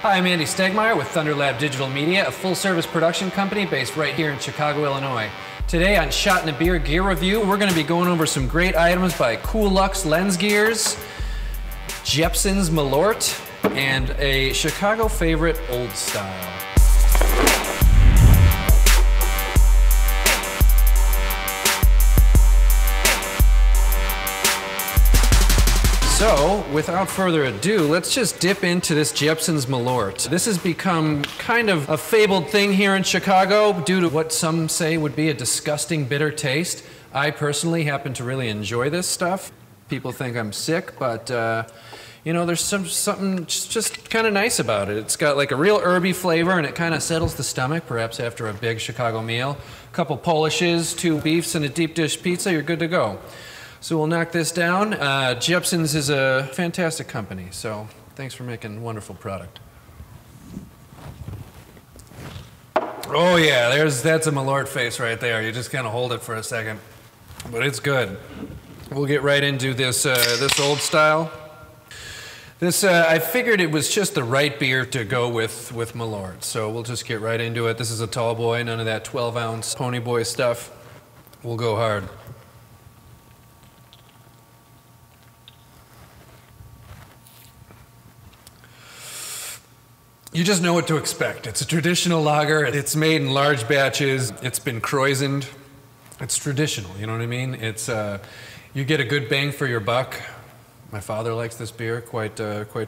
Hi, I'm Andy Stegmeyer with Thunder Lab Digital Media, a full-service production company based right here in Chicago, Illinois. Today on Shot in a Beer Gear Review, we're going to be going over some great items by CoolLux lens gears, Jepsens Milord, and a Chicago favorite, Old Style. So, without further ado, let's just dip into this Jepsens Milord. This has become kind of a fabled thing here in Chicago due to what some say would be a disgusting bitter taste. I personally happen to really enjoy this stuff. People think I'm sick, but you know, there's something just kind of nice about it. It's got like a real herby flavor and it kind of settles the stomach, perhaps after a big Chicago meal. A couple Polishes, 2 beefs, and a deep dish pizza, you're good to go. So we'll knock this down. Jepsens is a fantastic company, so thanks for making a wonderful product. Oh yeah, that's a Milord face right there. You just kind of hold it for a second, but it's good. We'll get right into this this Old Style. This I figured it was just the right beer to go with Milord, so we'll just get right into it. This is a tall boy, none of that 12-ounce pony boy stuff. We'll go hard. You just know what to expect. It's a traditional lager. It's made in large batches. It's been krausened. It's traditional, you know what I mean? It's you get a good bang for your buck. My father likes this beer quite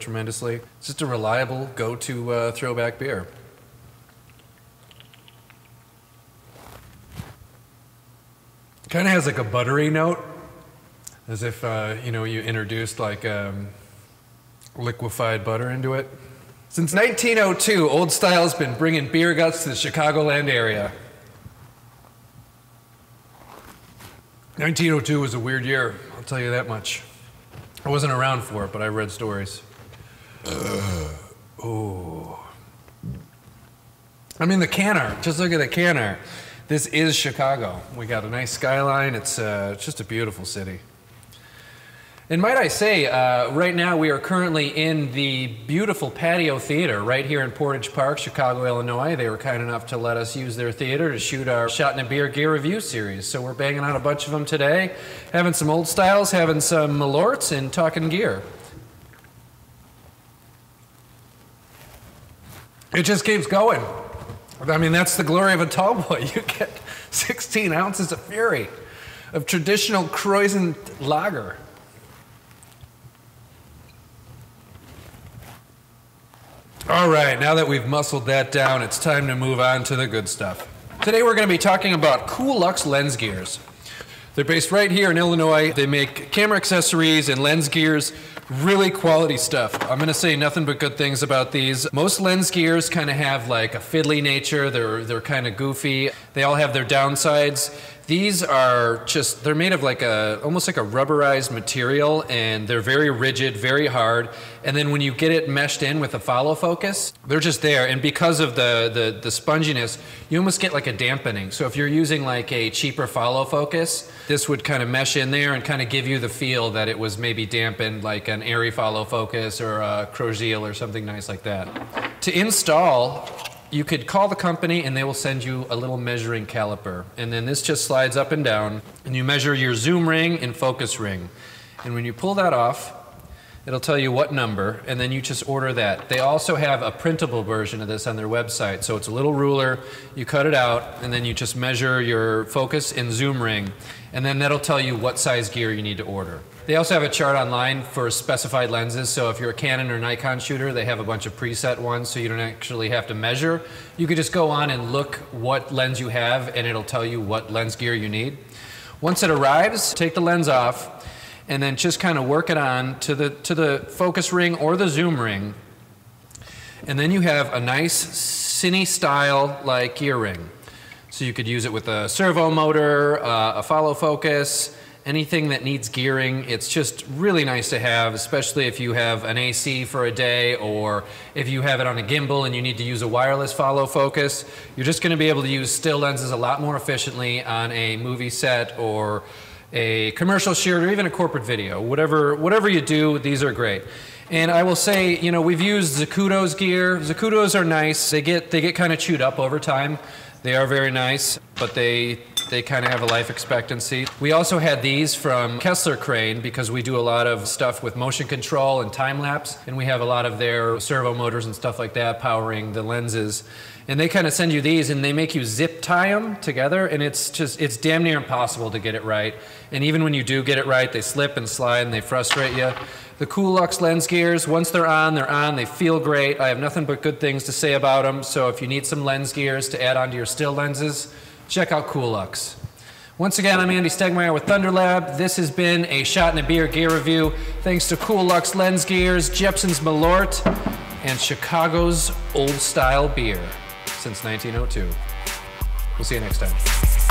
tremendously. It's just a reliable go-to throwback beer. Kind of has like a buttery note, as if you know, you introduced like liquefied butter into it. Since 1902, Old Style has been bringing beer guts to the Chicagoland area. 1902 was a weird year, I'll tell you that much. I wasn't around for it, but I read stories. Ooh. I mean, the can art, just look at the can art. This is Chicago. We got a nice skyline. It's just a beautiful city. And might I say, right now we are currently in the beautiful Patio Theater right here in Portage Park, Chicago, Illinois. They were kind enough to let us use their theater to shoot our Shot in a Beer Gear Review series. So we're banging out a bunch of them today, having some Old Styles, having some Milords, and talking gear. It just keeps going. I mean, that's the glory of a tall boy. You get 16 ounces of fury, of traditional krausened lager. All right, now that we've muscled that down, it's time to move on to the good stuff. Today we're going to be talking about CoolLux lens gears. They're based right here in Illinois. They make camera accessories and lens gears, really quality stuff. I'm going to say nothing but good things about these. Most lens gears kind of have like a fiddly nature. They're kind of goofy. They all have their downsides. These are just, they're made of like almost like a rubberized material, and they're very rigid, very hard. And then when you get it meshed in with a follow focus, they're just there. And because of the sponginess, you almost get like a dampening. So if you're using like a cheaper follow focus, this would kind of mesh in there and kind of give you the feel that it was maybe dampened like an airy follow focus or a Crozille or something nice like that. To install, you could call the company and they will send you a little measuring caliper. And then this just slides up and down and you measure your zoom ring and focus ring. And when you pull that off, it'll tell you what number, and then you just order that. They also have a printable version of this on their website. So it's a little ruler, you cut it out, and then you just measure your focus and zoom ring. And then that'll tell you what size gear you need to order. They also have a chart online for specified lenses, so if you're a Canon or Nikon shooter, they have a bunch of preset ones, so you don't actually have to measure. You could just go on and look what lens you have, and it'll tell you what lens gear you need. Once it arrives, take the lens off, and then just kind of work it on to the focus ring or the zoom ring. And then you have a nice cine-style like gear ring. So you could use it with a servo motor, a follow focus, anything that needs gearing. It's just really nice to have, especially if you have an AC for a day, or if you have it on a gimbal and you need to use a wireless follow focus. You're just going to be able to use still lenses a lot more efficiently on a movie set or a commercial shoot or even a corporate video. Whatever you do, these are great. And I will say, you know, we've used Zacuto's gear. Zacuto's are nice. They get kind of chewed up over time. They are very nice, but they kind of have a life expectancy. We also had these from Kessler Crane because we do a lot of stuff with motion control and time lapse, and we have a lot of their servo motors and stuff like that powering the lenses. And they kind of send you these and they make you zip tie them together, and it's damn near impossible to get it right. And even when you do get it right, they slip and slide and they frustrate you. The CoolLux lens gears, once they're on, they feel great. I have nothing but good things to say about them, so if you need some lens gears to add onto your still lenses, check out CoolLux. Once again, I'm Andy Stegmeyer with Thunder Lab. This has been a Shot in a Beer gear review. Thanks to CoolLux lens gears, Jepsens Milord, and Chicago's old style beer since 1902. We'll see you next time.